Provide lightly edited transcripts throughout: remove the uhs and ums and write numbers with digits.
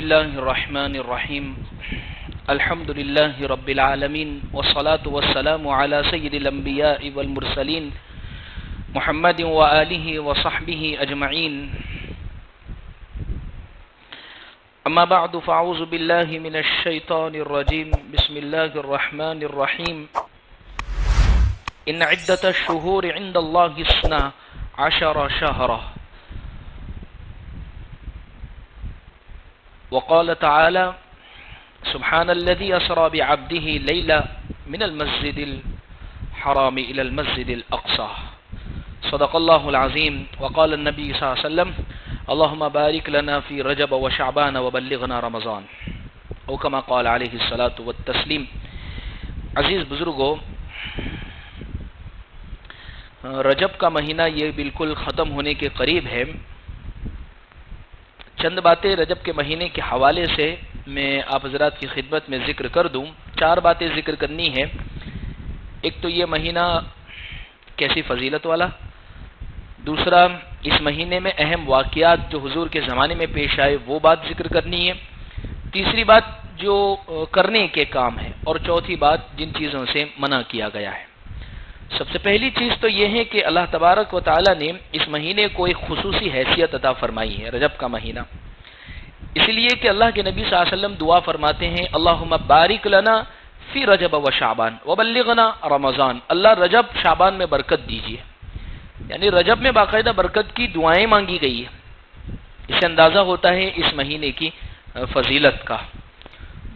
الله الرحمن الرحيم الحمد لله رب العالمين والصلاة والسلام على سيد الأنبياء والمرسلين محمد وآله وصحبه أجمعين أما بعد فأعوذ بالله من الشيطان الرجيم بسم الله الرحمن الرحيم إن عدة الشهور عند الله 12 شهرا وقال تعالى سبحان الذي أسرى بعبده ليلا من المسجد الحرام إلى المسجد الأقصى صدق الله العظيم وقال النبي صلى الله عليه وسلم اللهم بارك لنا في رجب وشعبان وبلغنا رمضان او كما قال عليه الصلاة والتسلیم. عزیز بزرگوں، رجب کا مہینہ یہ بالکل ختم ہونے کے قریب ہے. چند باتیں رجب کے مہینے کے حوالے سے میں آپ حضرات کی خدمت میں ذکر کر دوں. 4 باتیں ذکر کرنی ہے. ایک تو یہ مہینہ کیسی فضیلت والا، دوسرا اس مہینے میں اہم واقعات جو حضور کے زمانے میں پیش آئے وہ بات ذکر کرنی ہے، تیسری بات جو کرنے کے کام ہے، اور چوتھی بات جن چیزوں سے منع کیا گیا ہے. سب سے پہلی چیز تو یہ ہے کہ اللہ تبارک و تعالی نے اس مہینے کو ایک خصوصی حیثیت عطا فرمائی ہے، رجب کا مہینہ، اس لیے کہ اللہ کے نبی صلی اللہ علیہ وسلم دعا فرماتے ہیں اللہم بارک لنا فی رجب و شعبان وبلغنا رمضان. اللہ رجب شعبان میں برکت دیجیے، یعنی رجب میں باقاعدہ برکت کی دعائیں مانگی گئی ہے. اس سے اندازہ ہوتا ہے اس مہینے کی فضیلت کا.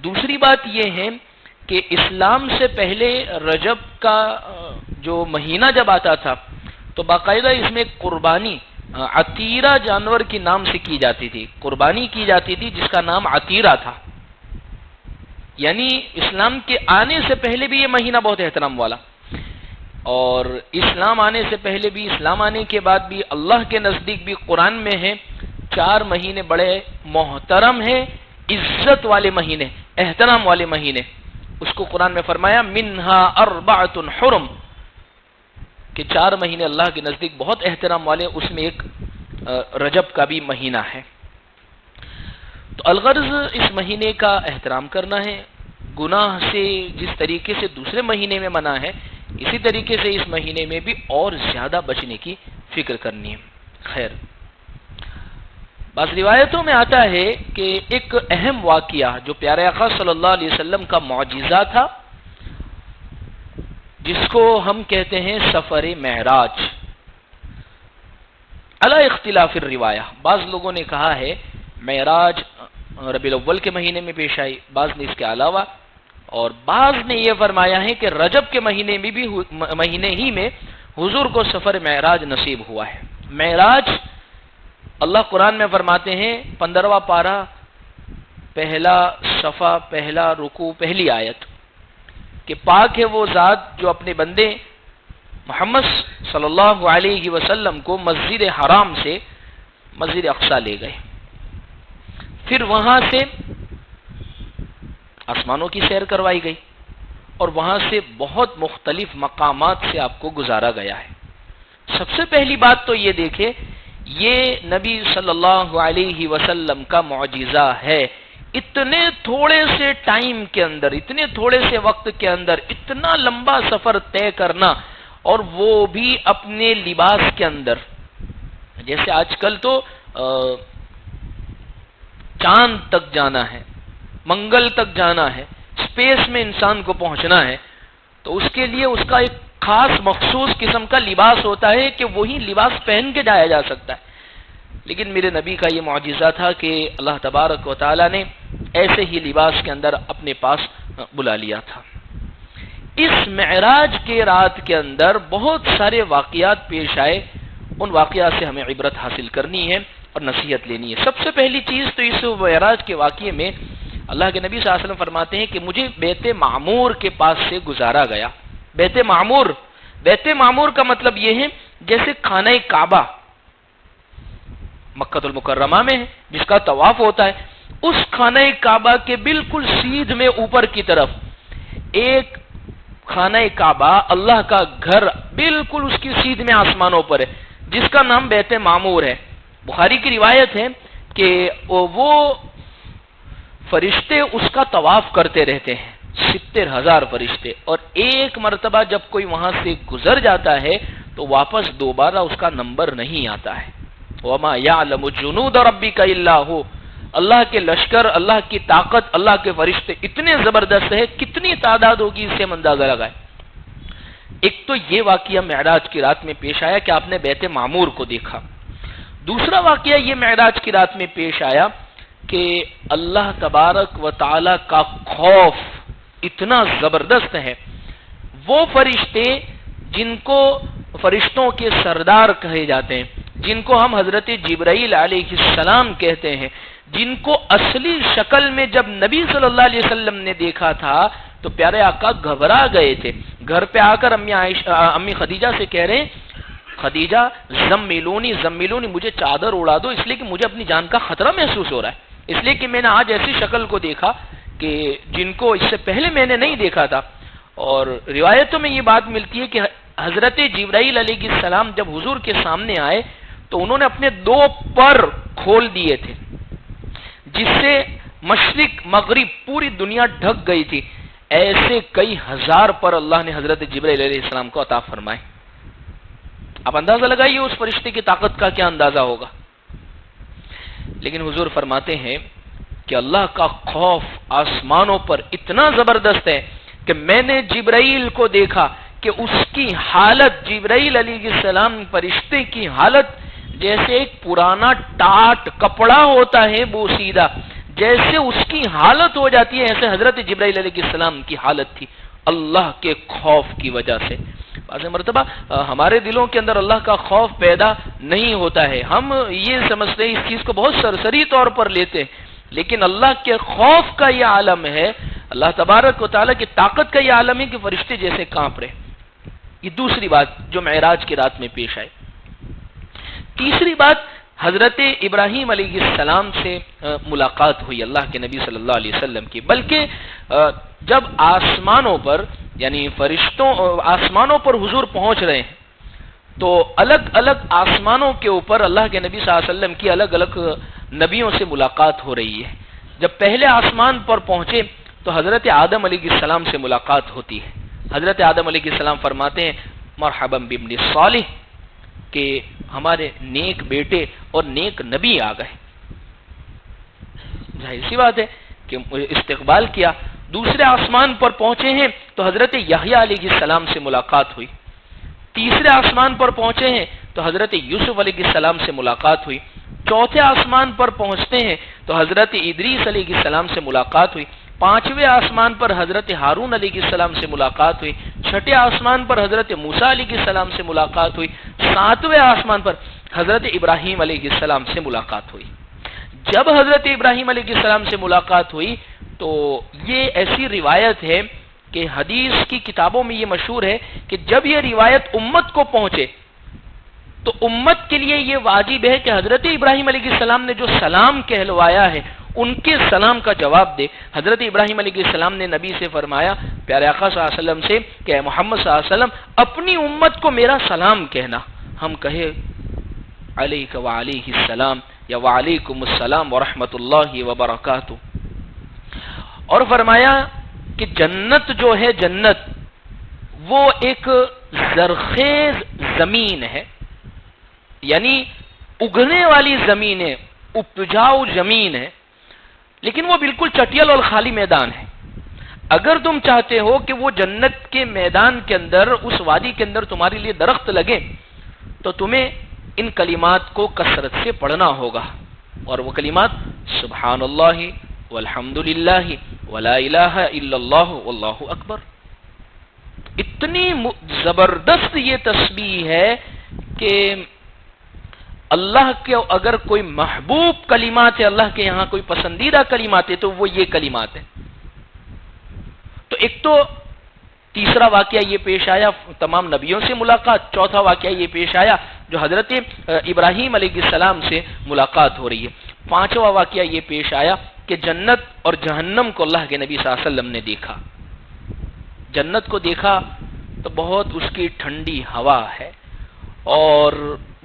دوسری بات یہ ہے کہ اسلام سے پہلے رجب کا جو مہینہ جب آتا تھا تو باقاعدہ اس میں قربانی عتیرہ جانور کے نام سے کی جاتی تھی، قربانی کی جاتی تھی جس کا نام عتیرہ تھا. یعنی اسلام کے آنے سے پہلے بھی یہ مہینہ بہت احترام والا، اور اسلام آنے سے پہلے بھی، اسلام آنے کے بعد بھی، اللہ کے نزدیک بھی قرآن میں ہے 4 مہینے بڑے محترم ہیں، عزت والے مہینے، احترام والے مہینے. اس کو قرآن میں فرمایا منہا 4 حرم، کہ 4 مہینے اللہ کے نزدیک بہت احترام والے، اس میں ایک رجب کا بھی مہینہ ہے. تو الغرض اس مہینے کا احترام کرنا ہے. گناہ سے جس طریقے سے دوسرے مہینے میں منع ہے، اسی طریقے سے اس مہینے میں بھی اور زیادہ بچنے کی فکر کرنی ہے. خیر، بعض روایتوں میں آتا ہے کہ ایک اہم واقعہ جو پیارے آقا صلی اللہ علیہ وسلم کا معجزہ تھا، جس کو ہم کہتے ہیں سفر معراج. علی اختلاف الروایہ، بعض لوگوں نے کہا ہے معراج ربیع الاول کے مہینے میں پیش آئی، بعض نے اس کے علاوہ، اور بعض نے یہ فرمایا ہے کہ رجب کے مہینے ہی میں حضور کو سفر معراج نصیب ہوا ہے. معراج اللہ قرآن میں فرماتے ہیں 15واں پارہ، پہلا صفحہ، پہلا رکوع، پہلی آیت، کہ پاک ہے وہ ذات جو اپنے بندے محمد صلی اللہ علیہ وسلم کو مسجد حرام سے مسجد اقصی لے گئے، پھر وہاں سے آسمانوں کی سیر کروائی گئی، اور وہاں سے بہت مختلف مقامات سے آپ کو گزارا گیا ہے. سب سے پہلی بات تو یہ دیکھیں، یہ نبی صلی اللہ علیہ وسلم کا معجزہ ہے. اتنے تھوڑے سے ٹائم کے اندر، اتنے تھوڑے سے وقت کے اندر اتنا لمبا سفر طے کرنا، اور وہ بھی اپنے لباس کے اندر. جیسے آج کل تو چاند تک جانا ہے، منگل تک جانا ہے، اسپیس میں انسان کو پہنچنا ہے، تو اس کے لیے اس کا ایک خاص مخصوص قسم کا لباس ہوتا ہے کہ وہی لباس پہن کے جایا جا سکتا ہے. لیکن میرے نبی کا یہ معجزہ تھا کہ اللہ تبارک و تعالی نے ایسے ہی لباس کے اندر اپنے پاس بلا لیا تھا. اس معراج کے رات کے اندر بہت سارے واقعات پیش آئے. ان واقعات سے ہمیں عبرت حاصل کرنی ہے اور نصیحت لینی ہے. سب سے پہلی چیز تو اس معراج کے واقعے میں اللہ کے نبی صلی اللہ علیہ وسلم فرماتے ہیں کہ مجھے بیت معمور کے پاس سے گزارا گیا. بیت معمور کا مطلب یہ ہے جیسے خانہ کعبہ مکہ المکرمہ میں ہے، جس کا طواف ہوتا ہے، اس خانہ کعبہ کے بالکل سیدھ میں اوپر کی طرف ایک خانہ کعبہ، اللہ کا گھر، بالکل اس کی سیدھ میں آسمانوں پر ہے، جس کا نام بیت معمور ہے. بخاری کی روایت ہے کہ وہ فرشتے اس کا طواف کرتے رہتے ہیں، 70,000 فرشتے، اور ایک مرتبہ جب کوئی وہاں سے گزر جاتا ہے تو واپس دوبارہ اس کا نمبر نہیں آتا ہے۔ وَمَا يَعْلَمُ جُنُودَ رَبِّكَ إِلَّا هُوَ، اللہ کے لشکر، اللہ کی طاقت، اللہ کے فرشتے اتنے زبردست ہے، کتنی تعداد ہوگی اس سے ہم اندازہ لگائیں۔ ایک تو یہ واقعہ معراج کی رات میں پیش آیا کہ آپ نے بیت معمور کو دیکھا۔ دوسرا واقعہ یہ معراج کی رات میں پیش آیا کہ اللہ تبارک و تعالی کا خوف اتنا زبردست ہے، وہ فرشتے جن کو فرشتوں کے سردار کہے جاتے ہیں، جن کو ہم حضرت جبرائیل علیہ السلام کہتے ہیں، جن کو اصلی شکل میں جب نبی صلی اللہ علیہ وسلم نے دیکھا تھا تو پیارے آقا گھبرا گئے تھے۔ گھر پہ آ کر امی خدیجہ سے کہہ رہے ہیں، خدیجہ زملونی زملونی، مجھے چادر اڑا دو، اس لیے کہ مجھے اپنی جان کا خطرہ محسوس ہو رہا ہے، اس لیے کہ میں نے آج ایسی شکل کو دیکھا کہ جن کو اس سے پہلے میں نے نہیں دیکھا تھا۔ اور روایتوں میں یہ بات ملتی ہے کہ حضرت جبرائیل علیہ السلام جب حضور کے سامنے آئے تو انہوں نے اپنے 2 پر کھول دیے تھے، جس سے مشرق مغرب پوری دنیا ڈھک گئی تھی۔ ایسے کئی ہزار پر اللہ نے حضرت جبرائیل علیہ السلام کو عطا فرمائے۔ آپ اندازہ لگائیے اس فرشتے کی طاقت کا کیا اندازہ ہوگا۔ لیکن حضور فرماتے ہیں کہ اللہ کا خوف آسمانوں پر اتنا زبردست ہے کہ میں نے جبرائیل کو دیکھا کہ اس کی حالت، جبرائیل علیہ السلام فرشتے کی حالت جیسے ایک پرانا ٹاٹ کپڑا ہوتا ہے بوسیدہ، جیسے اس کی حالت ہو جاتی ہے، ایسے حضرت جبرائیل علیہ السلام کی حالت تھی اللہ کے خوف کی وجہ سے۔ بعض مرتبہ ہمارے دلوں کے اندر اللہ کا خوف پیدا نہیں ہوتا ہے، ہم یہ سمجھتے ہیں، اس چیز کو بہت سرسری طور پر لیتے ہیں، لیکن اللہ کے خوف کا یہ عالم ہے، اللہ تبارک و تعالیٰ کی طاقت کا یہ عالم ہے کہ فرشتے جیسے کانپ رہے۔ یہ دوسری بات جو معراج کی رات میں پیش آئی۔ تیسری بات، حضرت ابراہیم علیہ السلام سے ملاقات ہوئی اللہ کے نبی صلی اللہ علیہ وسلم کی، بلکہ جب آسمانوں پر یعنی فرشتوں آسمانوں پر حضور پہنچ رہے ہیں تو الگ الگ آسمانوں کے اوپر اللہ کے نبی صلی اللہ علیہ وسلم کی الگ الگ نبیوں سے ملاقات ہو رہی ہے۔ جب پہلے آسمان پر پہنچے تو حضرت آدم علیہ السلام سے ملاقات ہوتی ہے۔ حضرت آدم علیہ السلام فرماتے ہیں مرحبا بابن صالح، کہ ہمارے نیک بیٹے اور نیک نبی آ گئے۔ ظاہر سی بات ہے کہ استقبال کیا۔ دوسرے آسمان پر پہنچے ہیں تو حضرت یحییٰ علیہ السلام سے ملاقات ہوئی۔ تیسرے آسمان پر پہنچے ہیں تو حضرت یوسف علیہ السلام سے ملاقات ہوئی۔ چوتھے آسمان پر پہنچتے ہیں تو حضرت ادریس علیہ السلام سے ملاقات ہوئی۔ پانچویں آسمان پر حضرت ہارون علیہ السلام سے ملاقات ہوئی۔ چھٹے آسمان پر حضرت موسیٰ علیہ السلام سے ملاقات ہوئی۔ ساتویں آسمان پر حضرت ابراہیم علیہ السلام سے ملاقات ہوئی۔ جب حضرت ابراہیم علیہ السلام سے ملاقات ہوئی تو یہ ایسی روایت ہے کہ حدیث کی کتابوں میں یہ مشہور ہے کہ جب یہ روایت امت کو پہنچے تو امت کے لیے یہ واجب ہے کہ حضرت ابراہیم علیہ السلام نے جو سلام کہلوایا ہے ان کے سلام کا جواب دے۔ حضرت ابراہیم علیہ السلام نے نبی سے فرمایا، پیارے آقا صلی اللہ علیہ وسلم سے کہ اے محمد صلی اللہ علیہ وسلم اپنی امت کو میرا سلام کہنا۔ ہم کہے علیک وعلیہ السلام یا وعلیکم السلام ورحمۃ اللہ وبرکاتہ۔ اور فرمایا کہ جنت جو ہے، جنت وہ ایک زرخیز زمین ہے، یعنی اگنے والی زمین ہے، اپجاؤ زمین ہے، لیکن وہ بالکل چٹیل اور خالی میدان ہے۔ اگر تم چاہتے ہو کہ وہ جنت کے میدان کے اندر، اس وادی کے اندر تمہارے لیے درخت لگے تو تمہیں ان کلمات کو کثرت سے پڑھنا ہوگا، اور وہ کلمات سبحان اللہ والحمد للہ ولا الہ الا اللہ واللہ اکبر۔ اتنی زبردست یہ تسبیح ہے کہ اللہ کے اگر کوئی محبوب کلمات ہے، اللہ کے یہاں کوئی پسندیدہ کلمات ہے تو وہ یہ کلمات ہیں۔ تو ایک تو تیسرا واقعہ یہ پیش آیا تمام نبیوں سے ملاقات، چوتھا واقعہ یہ پیش آیا جو حضرت ابراہیم علیہ السلام سے ملاقات ہو رہی ہے، پانچواں واقعہ یہ پیش آیا کہ جنت اور جہنم کو اللہ کے نبی صلی اللہ علیہ وسلم نے دیکھا۔ جنت کو دیکھا تو بہت اس کی ٹھنڈی ہوا ہے اور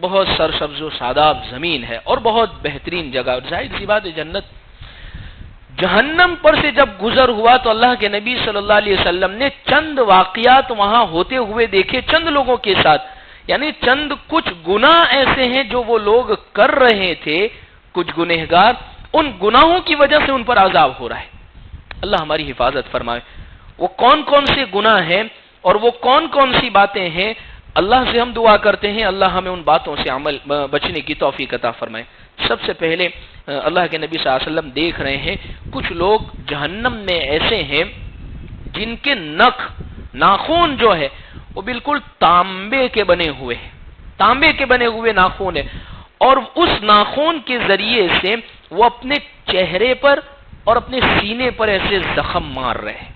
بہت سرسبز و شاداب زمین ہے اور بہت بہترین جگہ۔ ظاہر سی بات ہے جہنم پر سے جب گزر ہوا تو اللہ کے نبی صلی اللہ علیہ وسلم نے چند واقعات وہاں ہوتے ہوئے دیکھے چند لوگوں کے ساتھ، یعنی چند کچھ گناہ ایسے ہیں جو وہ لوگ کر رہے تھے، کچھ گنہگار، ان گناہوں کی وجہ سے ان پر عذاب ہو رہا ہے۔ اللہ ہماری حفاظت فرمائے۔ وہ کون کون سے گناہ ہیں اور وہ کون کون سی باتیں ہیں، اللہ سے ہم دعا کرتے ہیں اللہ ہمیں ان باتوں سے بچنے کی توفیق عطا فرمائے۔ سب سے پہلے اللہ کے نبی صلی اللہ علیہ وسلم دیکھ رہے ہیں کچھ لوگ جہنم میں ایسے ہیں جن کے ناخون جو ہے وہ بالکل تانبے کے بنے ہوئے ہیں، تانبے کے بنے ہوئے ناخون ہیں، اور اس ناخون کے ذریعے سے وہ اپنے چہرے پر اور اپنے سینے پر ایسے زخم مار رہے ہیں،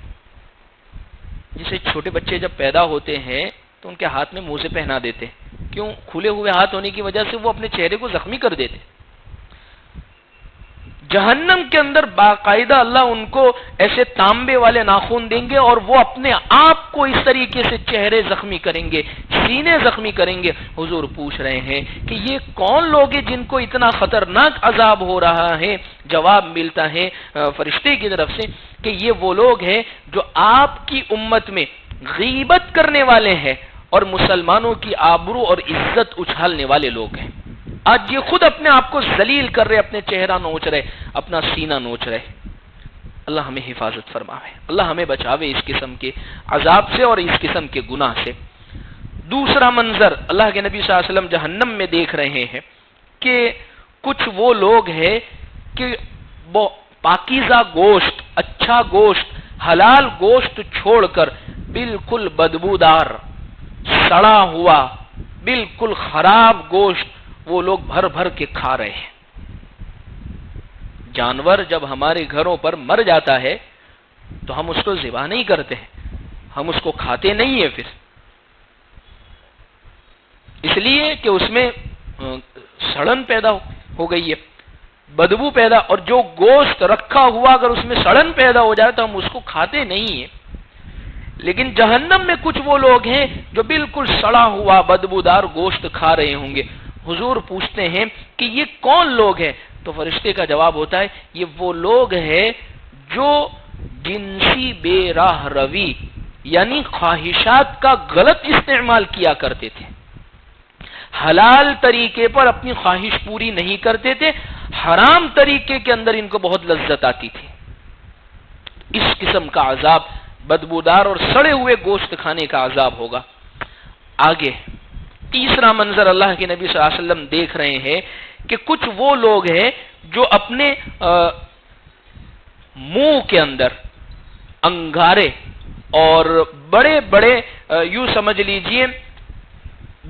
جسے چھوٹے بچے جب پیدا ہوتے ہیں تو ان کے ہاتھ میں موزے پہنا دیتے ہیں، کیوں؟ کھلے ہوئے ہاتھ ہونے کی وجہ سے وہ اپنے چہرے کو زخمی کر دیتے۔ جہنم کے اندر باقاعدہ اللہ ان کو ایسے تانبے والے ناخن دیں گے اور وہ اپنے آپ کو اس طریقے سے چہرے زخمی کریں گے، سینے زخمی کریں گے۔ حضور پوچھ رہے ہیں کہ یہ کون لوگ ہیں جن کو اتنا خطرناک عذاب ہو رہا ہے؟ جواب ملتا ہے فرشتے کی طرف سے کہ یہ وہ لوگ ہیں جو آپ کی امت میں غیبت کرنے والے ہیں اور مسلمانوں کی آبرو اور عزت اچھالنے والے لوگ ہیں۔ آج یہ خود اپنے آپ کو ذلیل کر رہے، اپنے چہرہ نوچ رہے، اپنا سینہ نوچ رہے۔ اللہ ہمیں حفاظت فرماوے، اللہ ہمیں بچاوے اس قسم کے عذاب سے اور اس قسم کے گناہ سے۔ دوسرا منظر اللہ کے نبی صلی اللہ علیہ وسلم جہنم میں دیکھ رہے ہیں کہ کچھ وہ لوگ ہیں کہ وہ پاکیزہ گوشت، اچھا گوشت، حلال گوشت چھوڑ کر بالکل بدبودار، سڑا ہوا، بالکل خراب گوشت وہ لوگ بھر بھر کے کھا رہے ہیں۔ جانور جب ہمارے گھروں پر مر جاتا ہے تو ہم اس کو ذبح نہیں کرتے ہیں، ہم اس کو کھاتے نہیں ہیں پھر، اس لیے کہ اس میں سڑن پیدا ہو گئی ہے، بدبو پیدا، اور جو گوشت رکھا ہوا اگر اس میں سڑن پیدا ہو جائے تو ہم اس کو کھاتے نہیں ہیں۔ لیکن جہنم میں کچھ وہ لوگ ہیں جو بالکل سڑا ہوا بدبودار گوشت کھا رہے ہوں گے۔ حضور پوچھتے ہیں کہ یہ کون لوگ ہیں؟ تو فرشتے کا جواب ہوتا ہے یہ وہ لوگ ہیں جو جنسی بے راہ روی یعنی خواہشات کا غلط استعمال کیا کرتے تھے، حلال طریقے پر اپنی خواہش پوری نہیں کرتے تھے، حرام طریقے کے اندر ان کو بہت لذت آتی تھی۔ اس قسم کا عذاب، بدبودار اور سڑے ہوئے گوشت کھانے کا عذاب ہوگا۔ آگے تیسرا منظر اللہ کے نبی صلی اللہ علیہ وسلم دیکھ رہے ہیں کہ کچھ وہ لوگ ہیں جو اپنے منہ کے اندر انگارے اور بڑے بڑے یوں سمجھ لیجئے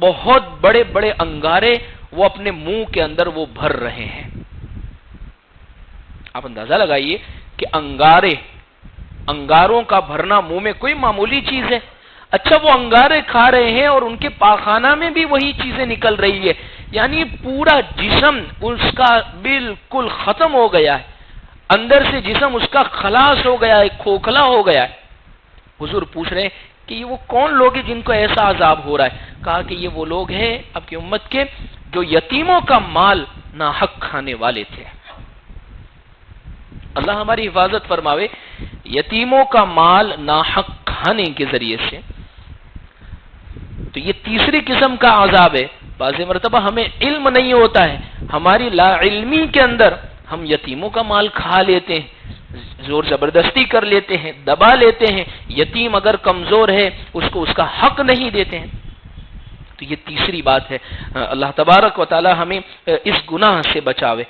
بہت بڑے بڑے انگارے وہ اپنے منہ کے اندر وہ بھر رہے ہیں۔ آپ اندازہ لگائیے کہ انگاروں کا بھرنا منہ میں کوئی معمولی چیز ہے؟ اچھا وہ انگارے کھا رہے ہیں اور ان کے پاخانہ میں بھی وہی چیزیں نکل رہی ہے، یعنی پورا جسم اس کا بالکل ختم ہو گیا ہے، اندر سے جسم اس کا خلاص ہو گیا ہے، کھوکھلا ہو گیا ہے۔ حضور پوچھ رہے ہیں کہ یہ وہ کون لوگ ہیں جن کو ایسا عذاب ہو رہا ہے؟ کہا کہ یہ وہ لوگ ہیں آپ کی امت کے جو یتیموں کا مال ناحق کھانے والے تھے۔ اللہ ہماری حفاظت فرماوے، یتیموں کا مال ناحق کھانے کے ذریعے سے۔ تو یہ تیسری قسم کا عذاب ہے۔ بعض مرتبہ ہمیں علم نہیں ہوتا ہے، ہماری لا علمی کے اندر ہم یتیموں کا مال کھا لیتے ہیں، زور زبردستی کر لیتے ہیں، دبا لیتے ہیں، یتیم اگر کمزور ہے اس کو اس کا حق نہیں دیتے ہیں۔ تو یہ تیسری بات ہے۔ اللہ تبارک و تعالی ہمیں اس گناہ سے بچاوے۔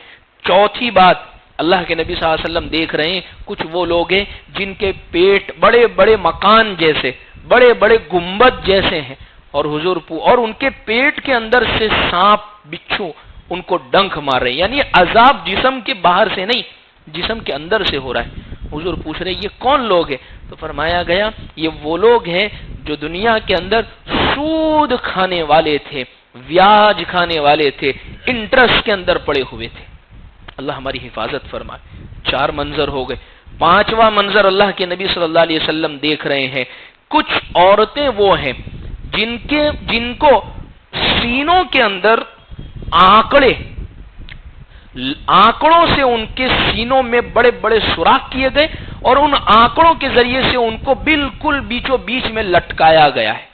چوتھی بات اللہ کے نبی صلی اللہ علیہ وسلم دیکھ رہے ہیں کچھ وہ لوگ ہیں جن کے پیٹ بڑے بڑے مکان جیسے، بڑے بڑے گنبد جیسے ہیں، اور حضور اور ان کے پیٹ کے اندر سے سانپ بچھو ان کو ڈنک مار رہے ہیں، یعنی عذاب جسم کے باہر سے نہیں، جسم کے اندر سے ہو رہا ہے۔ حضور پوچھ رہے ہیں یہ کون لوگ ہیں؟ تو فرمایا گیا یہ وہ لوگ ہیں جو دنیا کے اندر سود کھانے والے تھے، بیاج کھانے والے تھے، انٹرسٹ کے اندر پڑے ہوئے تھے۔ اللہ ہماری حفاظت فرمائے۔ 4 منظر ہو گئے۔ 5واں منظر اللہ کے نبی صلی اللہ علیہ وسلم دیکھ رہے ہیں کچھ عورتیں وہ ہیں جن کو سینوں کے اندر آنکڑے آنکڑوں سے ان کے سینوں میں بڑے بڑے سوراخ کیے گئے اور ان آنکڑوں کے ذریعے سے ان کو بالکل بیچوں بیچ میں لٹکایا گیا ہے.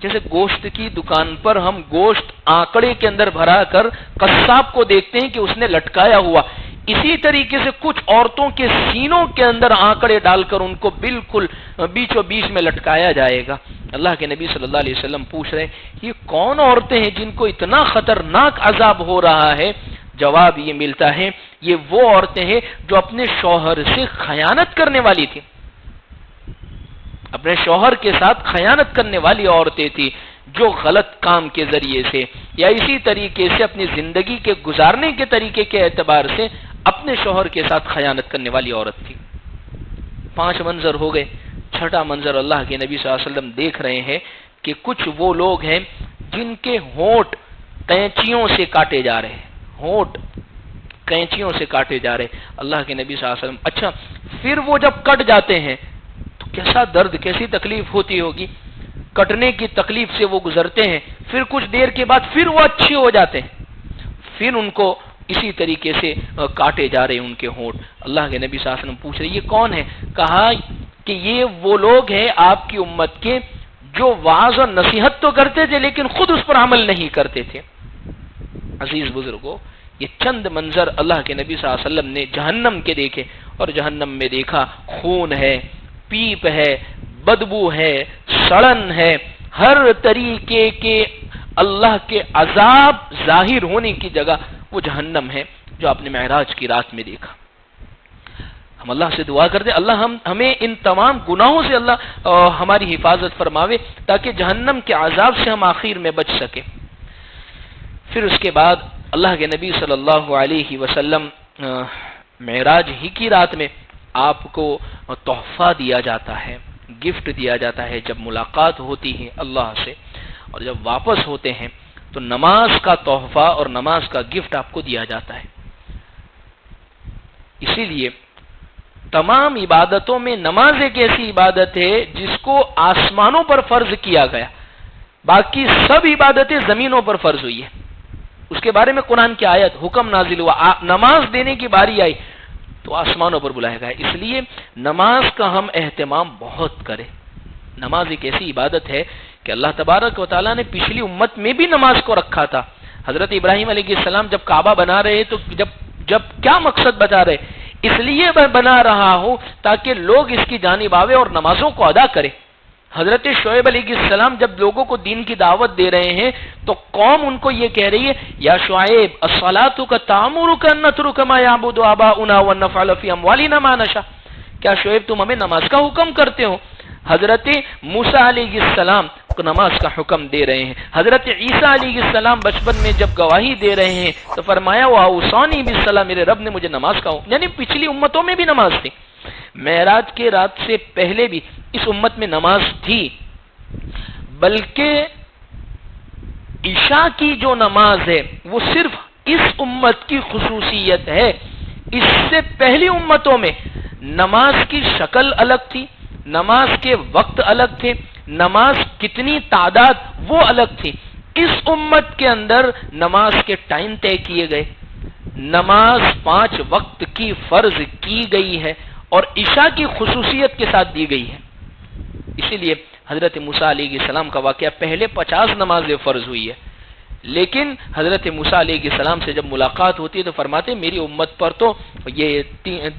جیسے گوشت کی دکان پر ہم گوشت آنکڑے کے اندر بھرا کر قصاب کو دیکھتے ہیں کہ اس نے لٹکایا ہوا، اسی طریقے سے کچھ عورتوں کے سینوں کے اندر آنکڑے ڈال کر ان کو بالکل بیچوں بیچ میں لٹکایا جائے گا. اللہ کے نبی صلی اللہ علیہ وسلم پوچھ رہے یہ کون عورتیں ہیں جن کو اتنا خطرناک عذاب ہو رہا ہے؟ جواب یہ ملتا ہے یہ وہ عورتیں ہیں جو اپنے شوہر سے خیانت کرنے والی تھی، اپنے شوہر کے ساتھ خیانت کرنے والی عورتیں تھی، جو غلط کام کے ذریعے سے یا اسی طریقے سے اپنی زندگی کے گزارنے کے طریقے کے اعتبار سے اپنے شوہر کے ساتھ خیانت کرنے والی عورت تھی. 5 منظر ہو گئے. 6واں منظر اللہ کے نبی صلی اللہ علیہ وسلم دیکھ رہے ہیں کہ کچھ وہ لوگ ہیں جن کے ہونٹ قینچیوں سے کاٹے جا رہے ہیں، ہونٹ قینچیوں سے کاٹے جا رہے. اللہ کے نبی صلی اللہ علیہ وسلم اچھا پھر وہ جب کٹ جاتے ہیں تو کیسا درد کیسی تکلیف ہوتی ہوگی، کٹنے کی تکلیف سے وہ گزرتے ہیں، پھر کچھ دیر کے بعد پھر وہ اچھے ہو جاتے ہیں، پھر ان کو اسی طریقے سے کاٹے جا رہے ہیں ان کے ہونٹ. اللہ کے نبی صلی اللہ علیہ وسلم پوچھ رہے یہ کون ہے؟ کہا کہ یہ وہ لوگ ہیں آپ کی امت کے جو وعظ اور نصیحت تو کرتے تھے لیکن خود اس پر عمل نہیں کرتے تھے. عزیز بزرگوں، یہ چند منظر اللہ کے نبی صلی اللہ علیہ وسلم نے جہنم کے دیکھے، اور جہنم میں دیکھا خون ہے، پیپ ہے، بدبو ہے، سڑن ہے، ہر طریقے کے اللہ کے عذاب ظاہر ہونے کی جگہ وہ جہنم ہے جو آپ نے معراج کی رات میں دیکھا. ہم اللہ سے دعا کرتے اللہ ہمیں ان تمام گناہوں سے اللہ ہماری حفاظت فرماوے تاکہ جہنم کے عذاب سے ہم آخر میں بچ سکیں. پھر اس کے بعد اللہ کے نبی صلی اللہ علیہ وسلم معراج ہی کی رات میں آپ کو تحفہ دیا جاتا ہے، گفٹ دیا جاتا ہے. جب ملاقات ہوتی ہے اللہ سے اور جب واپس ہوتے ہیں تو نماز کا تحفہ اور نماز کا گفٹ آپ کو دیا جاتا ہے. اسی لیے تمام عبادتوں میں نماز ایک ایسی عبادت ہے جس کو آسمانوں پر فرض کیا گیا، باقی سب عبادتیں زمینوں پر فرض ہوئی ہے. اس کے بارے میں قرآن کی آیت حکم نازل ہوا، نماز دینے کی باری آئی تو آسمانوں پر بلایا گیا. اس لیے نماز کا ہم اہتمام بہت کریں. نماز ایک ایسی عبادت ہے کہ اللہ تبارک و تعالیٰ نے پچھلی امت میں بھی نماز کو رکھا تھا. حضرت ابراہیم علیہ السلام جب کعبہ بنا رہے تو جب کیا مقصد بتا رہے؟ اس لیے میں بنا رہا ہوں تاکہ لوگ اس کی جانب آوے اور نمازوں کو ادا کرے. حضرت شعیب علیہ السلام جب لوگوں کو دین کی دعوت دے رہے ہیں تو قوم ان کو یہ کہہ رہی ہے یا شعیب الصلاۃ تأمرک ان نترک ما یعبد آباؤنا ونفعل فی اموالنا ما نشاء. کیا شعیب تم ہمیں نماز کا حکم کرتے ہو؟ حضرت موسیٰ علیہ السلام کو نماز کا حکم دے رہے ہیں. حضرت عیسیٰ علیہ السلام بچپن میں جب گواہی دے رہے ہیں تو فرمایا وَأَوْصَانِي بِالصَّلَاةِ، میرے رب نے مجھے نماز کا حکم، یعنی پچھلی امتوں میں بھی نماز تھی. معراج کے رات سے پہلے بھی اس امت میں نماز تھی، بلکہ عشاء کی جو نماز ہے وہ صرف اس امت کی خصوصیت ہے. اس سے پہلی امتوں میں نماز کی شکل الگ تھی، نماز کے وقت الگ تھے، نماز کتنی تعداد وہ الگ تھی. اس امت کے اندر نماز کے ٹائم طے کیے گئے، نماز 5 وقت کی فرض کی گئی ہے اور عشاء کی خصوصیت کے ساتھ دی گئی ہے. اسی لیے حضرت موسیٰ علیہ السلام کا واقعہ پہلے 50 نمازیں فرض ہوئی ہے، لیکن حضرت موسیٰ علیہ السلام سے جب ملاقات ہوتی ہے تو فرماتے میری امت پر تو یہ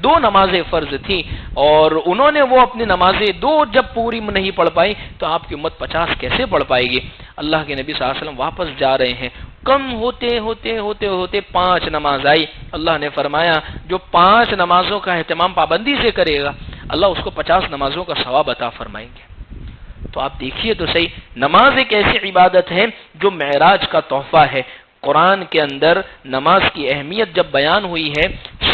2 نمازیں فرض تھیں اور انہوں نے وہ اپنی نمازیں 2 جب پوری نہیں پڑھ پائی تو آپ کی امت 50 کیسے پڑھ پائے گی. اللہ کے نبی صلی اللہ علیہ وسلم واپس جا رہے ہیں، کم ہوتے ہوتے ہوتے ہوتے 5 نماز آئی. اللہ نے فرمایا جو 5 نمازوں کا اہتمام پابندی سے کرے گا اللہ اس کو 50 نمازوں کا ثواب عطا فرمائیں گے. تو آپ دیکھیے تو صحیح، نماز ایک ایسی عبادت ہے جو معراج کا تحفہ ہے. قرآن کے اندر نماز کی اہمیت جب بیان ہوئی ہے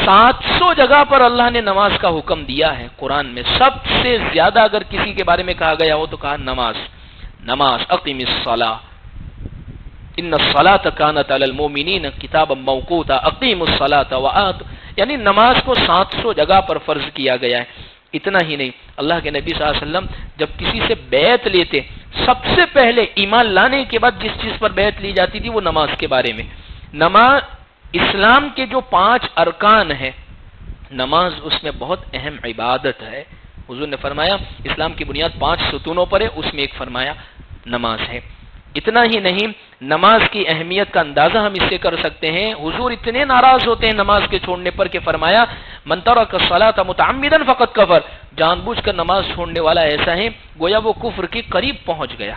700 جگہ پر اللہ نے نماز کا حکم دیا ہے. قرآن میں سب سے زیادہ اگر کسی کے بارے میں کہا گیا ہو تو کہا نماز اقیم الصلاۃ ان الصلاۃ کانت علی المؤمنین کتابا موقوتا اقیم الصلاۃ وآتوا، یعنی نماز کو 700 جگہ پر فرض کیا گیا ہے. اتنا ہی نہیں، اللہ کے نبی صلی اللہ علیہ وسلم جب کسی سے بیعت لیتے سب سے پہلے ایمان لانے کے بعد جس چیز پر بیعت لی جاتی تھی وہ نماز کے بارے میں. اسلام کے جو 5 ارکان ہیں، نماز اس میں بہت اہم عبادت ہے۔ حضور نے فرمایا اسلام کی بنیاد 5 ستونوں پر ہے، اس میں ایک فرمایا نماز ہے۔ اتنا ہی نہیں، نماز کی اہمیت کا اندازہ ہم اس سے کر سکتے ہیں۔ حضور اتنے ناراض ہوتے ہیں نماز کے چھوڑنے پر کہ فرمایا من ترک الصلاۃ متعمدا فقد کفر، جان بوجھ کر نماز چھوڑنے والا ایسا ہے گویا وہ کفر کے قریب پہنچ گیا۔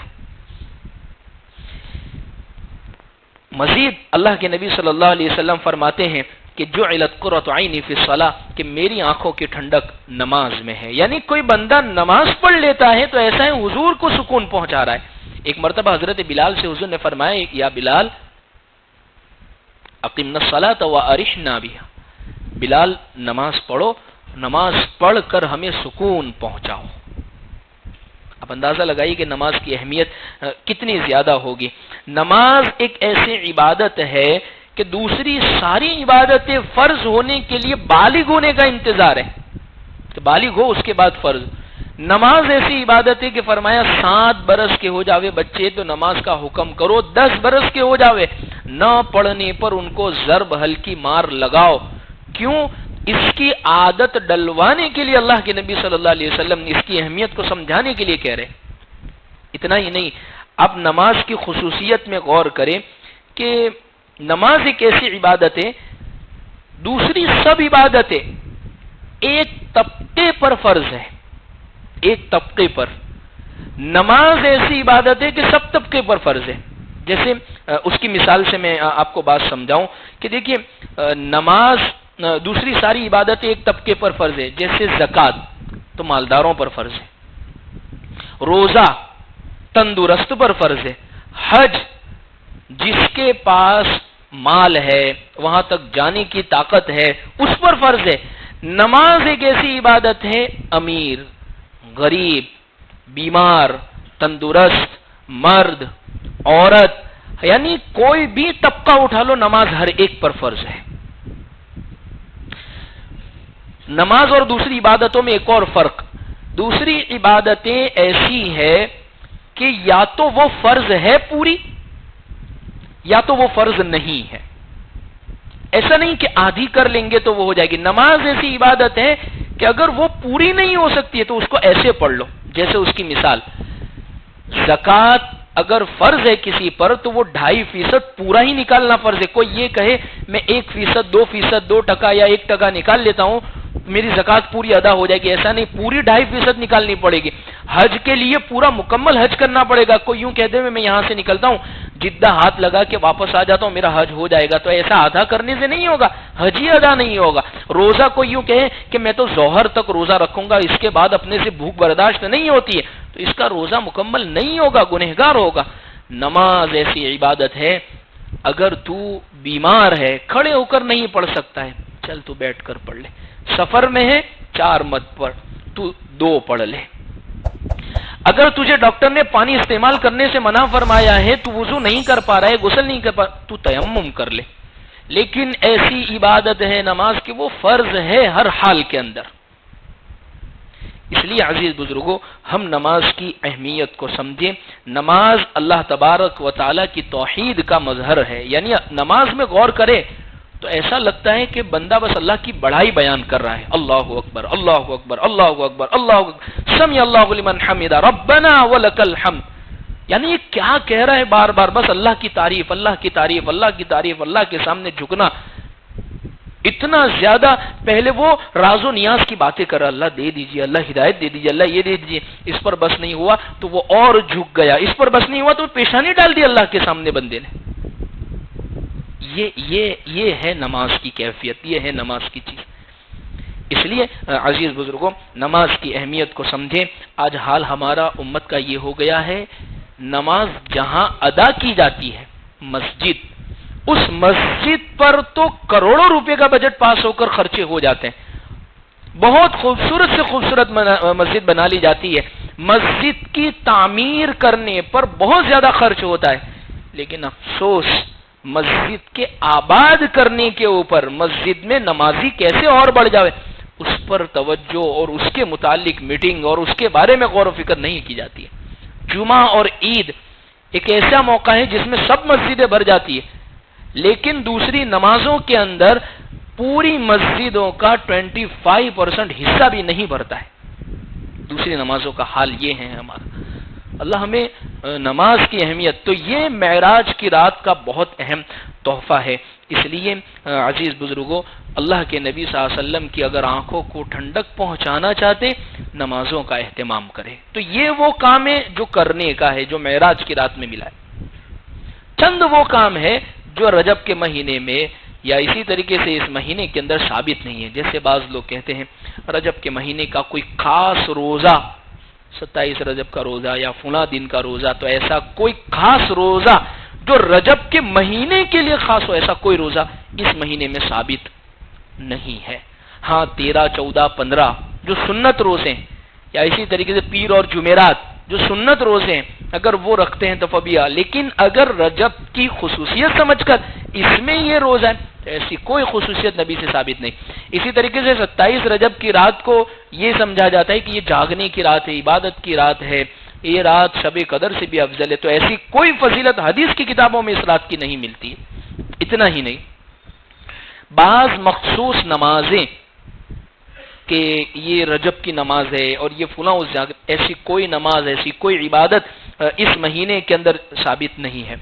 مزید اللہ کے نبی صلی اللہ علیہ وسلم فرماتے ہیں کہ جعلت قرۃ عینی فی الصلاۃ، کہ میری آنکھوں کی ٹھنڈک نماز میں ہے۔ یعنی کوئی بندہ نماز پڑھ لیتا ہے تو ایسا ہے حضور کو سکون پہنچا رہا ہے۔ ایک مرتبہ حضرت بلال سے حضور نے فرمایا یا بلال اقمنا الصلاۃ وارحنا بها، بلال نماز پڑھو، نماز پڑھ کر ہمیں سکون پہنچاؤ۔ اب اندازہ لگائیے کہ نماز کی اہمیت کتنی زیادہ ہوگی۔ نماز ایک ایسی عبادت ہے کہ دوسری ساری عبادتیں فرض ہونے کے لیے بالغ ہونے کا انتظار ہے کہ بالغ ہو اس کے بعد فرض۔ نماز ایسی عبادت ہے کہ فرمایا 7 برس کے ہو جاوے بچے تو نماز کا حکم کرو، 10 برس کے ہو جاوے نہ پڑھنے پر ان کو ضرب ہلکی مار لگاؤ۔ کیوں؟ اس کی عادت ڈلوانے کے لیے اللہ کے نبی صلی اللہ علیہ وسلم نے اس کی اہمیت کو سمجھانے کے لیے کہہ رہے۔ اتنا ہی نہیں، اب نماز کی خصوصیت میں غور کریں کہ نماز ایک ایسی عبادت ہے، دوسری سب عبادتیں ایک طبقے پر فرض ہے، ایک طبقے پر۔ نماز ایسی عبادت ہے کہ سب طبقے پر فرض ہے۔ جیسے اس کی مثال سے میں آپ کو بات سمجھاؤں کہ دیکھیے نماز دوسری ساری عبادتیں ایک طبقے پر فرض ہے، جیسے زکوٰۃ تو مالداروں پر فرض ہے، روزہ تندرست پر فرض ہے، حج جس کے پاس مال ہے وہاں تک جانے کی طاقت ہے اس پر فرض ہے۔ نماز ایک ایسی عبادت ہے امیر، غریب، بیمار، تندرست، مرد، عورت، یعنی کوئی بھی طبقہ اٹھا لو نماز ہر ایک پر فرض ہے۔ نماز اور دوسری عبادتوں میں ایک اور فرق، دوسری عبادتیں ایسی ہے کہ یا تو وہ فرض ہے پوری یا تو وہ فرض نہیں ہے۔ ایسا نہیں کہ آدھی کر لیں گے تو وہ ہو جائے گی۔ نماز ایسی عبادت ہے کہ اگر وہ پوری نہیں ہو سکتی ہے تو اس کو ایسے پڑھ لو، جیسے اس کی مثال زکوٰۃ اگر فرض ہے کسی پر تو وہ 2.5% پورا ہی نکالنا فرض ہے۔ کوئی یہ کہے میں 1%، 2%، 2% یا 1% نکال لیتا ہوں میری زکوٰۃ پوری ادا ہو جائے گی، ایسا نہیں، پوری 2.5% نکالنی پڑے گی۔ حج کے لیے پورا مکمل حج کرنا پڑے گا۔ کوئی یوں کہتے ہیں میں یہاں سے نکلتا ہوں جدہ ہاتھ لگا کے واپس آ جاتا ہوں میرا حج ہو جائے گا، تو ایسا آدھا کرنے سے نہیں ہوگا، حج ہی ادا نہیں ہوگا۔ روزہ کوئی یوں کہے کہ میں تو ظہر تک روزہ رکھوں گا، اس کے بعد اپنے سے بھوک برداشت نہیں ہوتی ہے، تو اس کا روزہ مکمل نہیں ہوگا، گنہگار ہوگا۔ نماز ایسی عبادت ہے اگر تو بیمار ہے، کھڑے ہو کر نہیں پڑھ سکتا ہے، چل تو بیٹھ کر پڑھ لے، سفر میں ہے 4 مت پڑھ، تو 2 پڑھ لے۔ اگر تجھے ڈاکٹر نے پانی استعمال کرنے سے منع فرمایا ہے، تو وضو نہیں کر پا رہا ہے، غسل نہیں کر پا، تو تیمم کر لے۔ لیکن ایسی عبادت ہے نماز کہ وہ فرض ہے ہر حال کے اندر۔ اس لیے عزیز بزرگوں ہم نماز کی اہمیت کو سمجھیں۔ نماز اللہ تبارک و تعالیٰ کی توحید کا مظہر ہے، یعنی نماز میں غور کرے تو ایسا لگتا ہے کہ بندہ بس اللہ کی بڑائی بیان کر رہا ہے، اللہ اکبر اللہ اکبر اللہ اکبر اللہ اکبر سمع اللہ لمن حمدہ ربنا ولک الحمد، یعنی یہ کیا کہہ رہا ہے بار بار، بس اللہ کی تعریف اللہ کی تعریف اللہ کی تعریف، اللہ کے سامنے جھکنا اتنا زیادہ۔ پہلے وہ راز و نیاز کی باتیں کر رہا، اللہ دے دیجیے، اللہ ہدایت دے دیجیے، اللہ یہ دے دیجیے، اس پر بس نہیں ہوا تو وہ اور جھک گیا، اس پر بس نہیں ہوا تو پیشانی ڈال دی اللہ کے سامنے بندے نے۔ یہ ہے نماز کی کیفیت، یہ ہے نماز کی چیز۔ اس لیے عزیز بزرگوں نماز کی اہمیت کو سمجھیں۔ آج حال ہمارا امت کا یہ ہو گیا ہے، نماز جہاں ادا کی جاتی ہے مسجد، اس مسجد پر تو کروڑوں روپے کا بجٹ پاس ہو کر خرچے ہو جاتے ہیں، بہت خوبصورت سے خوبصورت مسجد بنا لی جاتی ہے، مسجد کی تعمیر کرنے پر بہت زیادہ خرچ ہوتا ہے، لیکن افسوس مسجد کے آباد کرنے کے اوپر، مسجد میں نمازی کیسے اور بڑھ جاوے، اس پر توجہ اور اس کے متعلق میٹنگ اور اس کے بارے میں غور و فکر نہیں کی جاتی ہے۔ جمعہ اور عید ایک ایسا موقع ہے جس میں سب مسجدیں بھر جاتی ہے، لیکن دوسری نمازوں کے اندر پوری مسجدوں کا 25% حصہ بھی نہیں بھرتا ہے. دوسری نمازوں کا حال یہ ہے ہمارا. اللہ ہمیں نماز کی اہمیت، تو یہ معراج کی رات کا بہت اہم تحفہ ہے. اس لیے عزیز بزرگوں، اللہ کے نبی صلی اللہ علیہ وسلم کی اگر آنکھوں کو ٹھنڈک پہنچانا چاہتے، نمازوں کا اہتمام کرے. تو یہ وہ کام ہے جو کرنے کا ہے، جو معراج کی رات میں ملا ہے. چند وہ کام ہے جو رجب کے مہینے میں یا اسی طریقے سے اس مہینے کے اندر ثابت نہیں ہے. جیسے بعض لوگ کہتے ہیں رجب کے مہینے کا کوئی خاص روزہ، 27 رجب کا روزہ یا فلاں دن کا روزہ، تو ایسا کوئی خاص روزہ جو رجب کے مہینے کے لیے خاص ہو، ایسا کوئی روزہ اس مہینے میں ثابت نہیں ہے. ہاں 13، 14، 15 جو سنت روزے ہیں، یا اسی طریقے سے پیر اور جمعرات جو سنت روزے ہیں، اگر وہ رکھتے ہیں تو فبیہ. لیکن اگر رجب کی خصوصیت سمجھ کر اس میں یہ روزہ ہے، ایسی کوئی خصوصیت نبی سے ثابت نہیں. اسی طریقے سے 27 رجب کی رات کو یہ سمجھا جاتا ہے کہ یہ جاگنے کی رات ہے، عبادت کی رات ہے، یہ رات شب قدر سے بھی افضل ہے. تو ایسی کوئی فضیلت حدیث کی کتابوں میں اس رات کی نہیں ملتی ہے. اتنا ہی نہیں، بعض مخصوص نمازیں کہ یہ رجب کی نماز ہے اور یہ فلاں ایسی کوئی نماز، ایسی کوئی عبادت اس مہینے کے اندر ثابت نہیں ہے.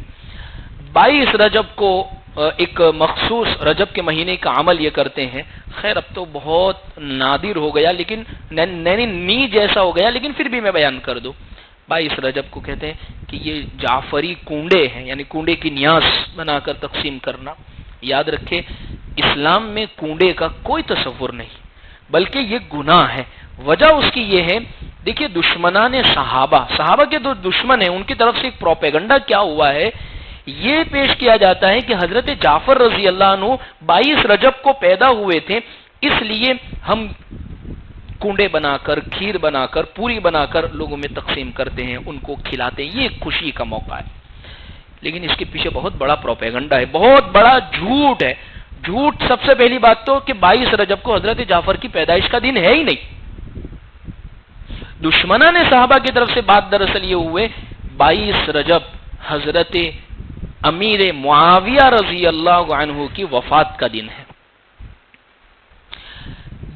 22 رجب کو ایک مخصوص رجب کے مہینے کا عمل یہ کرتے ہیں. خیر اب تو بہت نادر ہو گیا، لیکن نی جیسا ہو گیا، لیکن پھر بھی میں بیان کر دوں. 22 رجب کو کہتے ہیں کہ یہ جعفری کنڈے ہیں، یعنی کنڈے کی نیاز بنا کر تقسیم کرنا. یاد رکھے اسلام میں کنڈے کا کوئی تصور نہیں، بلکہ یہ گناہ ہے. وجہ اس کی یہ ہے، دیکھیے دشمنان صحابہ کے جو دشمن ہیں ان کی طرف سے ایک پروپیگنڈا کیا ہوا ہے، یہ پیش کیا جاتا ہے کہ حضرت جعفر رضی اللہ عنہ 22 رجب کو پیدا ہوئے تھے، اس لیے ہم کنڈے بنا کر، کھیر بنا کر، پوری بنا کر لوگوں میں تقسیم کرتے ہیں، ان کو کھلاتے ہیں. یہ ایک خوشی کا موقع ہے، لیکن اس کے پیچھے بہت بڑا پروپیگنڈا ہے، بہت بڑا جھوٹ ہے. جھوٹ سب سے پہلی بات تو کہ 22 رجب کو حضرت جعفر کی پیدائش کا دن ہے ہی نہیں. دشمنان صحابہ کی طرف سے بات دراصل یہ ہوئے 22 رجب حضرت امیر معاویہ رضی اللہ عنہ کی وفات کا دن ہے.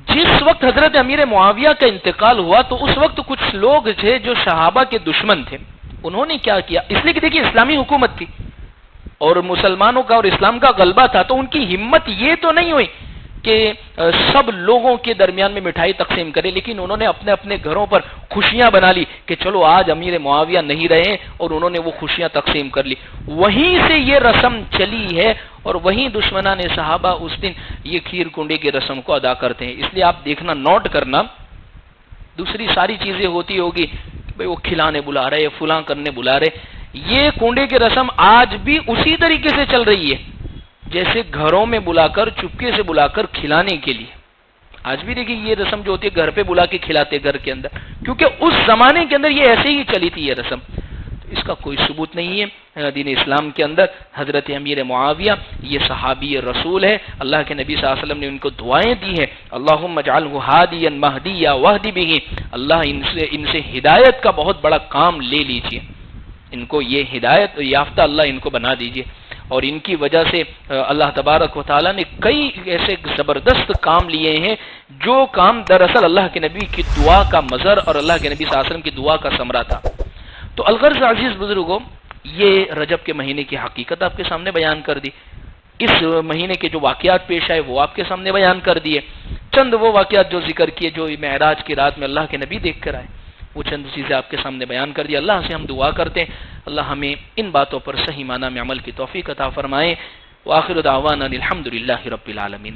جس وقت حضرت امیر معاویہ کا انتقال ہوا تو اس وقت کچھ لوگ تھے جو صحابہ کے دشمن تھے. انہوں نے کیا کیا، اس لیے کہ دیکھیے اسلامی حکومت تھی اور مسلمانوں کا اور اسلام کا غلبہ تھا، تو ان کی ہمت یہ تو نہیں ہوئی کہ سب لوگوں کے درمیان میں مٹھائی تقسیم کرے، لیکن انہوں نے اپنے اپنے گھروں پر خوشیاں بنا لی کہ چلو آج امیر معاویہ نہیں رہے، اور انہوں نے وہ خوشیاں تقسیم کر لی. وہیں سے یہ رسم چلی ہے اور وہیں دشمنان صحابہ اس دن یہ کھیر کنڈے کی رسم کو ادا کرتے ہیں. اس لیے آپ دیکھنا، نوٹ کرنا، دوسری ساری چیزیں ہوتی ہوگی بھئی وہ کھلانے بلا رہے، فلاں کرنے بلا رہے، یہ کنڈے کی رسم آج بھی اسی طریقے سے چل رہی ہے جیسے گھروں میں بلا کر، چپکے سے بلا کر کھلانے کے لیے. آج بھی دیکھیے یہ رسم جو ہوتی ہے گھر پہ بلا کے کھلاتے گھر کے اندر، کیونکہ اس زمانے کے اندر یہ ایسے ہی چلی تھی یہ رسم. اس کا کوئی ثبوت نہیں ہے دین اسلام کے اندر. حضرت امیر معاویہ یہ صحابی رسول ہے، اللہ کے نبی صلی اللہ علیہ وسلم نے ان کو دعائیں دی ہیں، اللہم اجعلہ ہادیا مہدیا واہد بہ، اللہ ان سے ہدایت کا بہت بڑا کام لے لیجیے، ان کو یہ ہدایت یافتہ اللہ ان کو بنا دیجیے. اور ان کی وجہ سے اللہ تبارک و تعالیٰ نے کئی ایسے زبردست کام لیے ہیں جو کام دراصل اللہ کے نبی کی دعا کا مظہر اور اللہ کے نبی صلی اللہ علیہ وسلم کی دعا کا ثمرہ تھا. تو الغرض عزیز بزرگوں، یہ رجب کے مہینے کی حقیقت آپ کے سامنے بیان کر دی. اس مہینے کے جو واقعات پیش آئے وہ آپ کے سامنے بیان کر دیے. چند وہ واقعات جو ذکر کیے جو معراج کی رات میں اللہ کے نبی دیکھ کر آئے، وہ چند چیزیں آپ کے سامنے بیان کر دی. اللہ سے ہم دعا کرتے ہیں اللہ ہمیں ان باتوں پر صحیح معنی میں عمل کی توفیق عطا فرمائے. وآخر دعوانا الحمدللہ رب العالمین.